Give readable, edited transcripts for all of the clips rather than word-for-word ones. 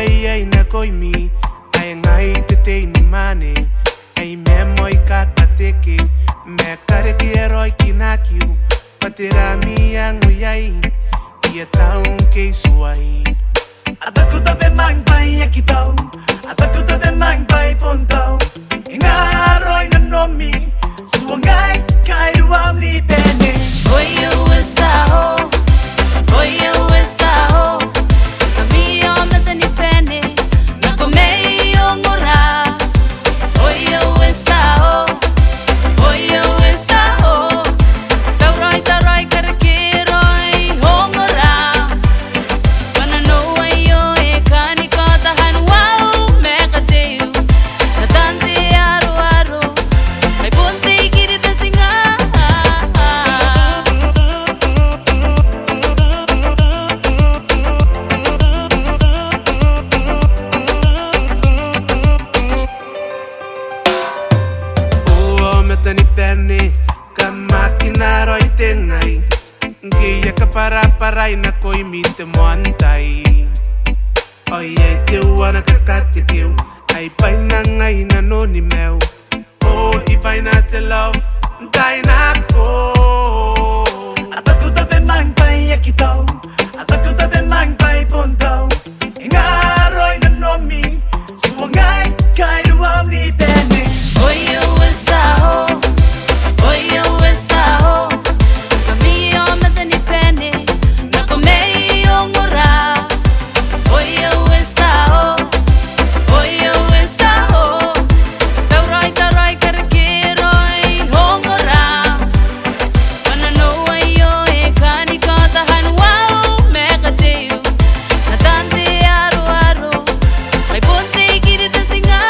ay na koimi ay ngai te ni mane ay memoi kakateke me kare quiero kinakiu patera mi angu yai ia taun ke suai atakuta be mang pai akitau atakuta be mang pai pontau ingaroi na nomi suangai kai wa mi bene oye uesao oye uesao kamio metani pene na komei ongora oye uesao oye uesao tauroi karakiroi ongora kana no ayo e kani kota hanwau mekateu natante aro ai ponte kirita singa metani pene kamakina roi tengai ngia kapara na koimi te moantai oye te wana kakati keu ai paina ngai na noni meu o I paina te love dai na ko atakuta be mang pai akitau atakuta be mang pai pontau ingaroi na nomi suangai kai wa mi bene oye uesao oye uesao kamio metani pene na komei ongora oye uesao oye uesao tauroi karakiroi ongora kana no ayo e kani kota hanwau mekateu natante aro ai ponte kirita singa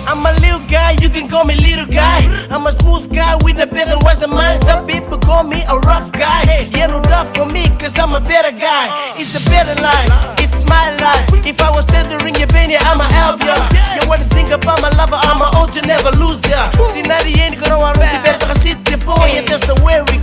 I'm a little guy, you can call me little guy. I'm a smooth guy with the best and worst of mine. Some people call me a rough guy. Yeah, no doubt for me, cause I'm a better guy. It's a better life, it's my life. If I was tendering your penny, I'ma help ya. You wanna think about my lover, I'm a old to never lose ya. See, now the end gonna want to be better, cause it's the boy, and that's the way we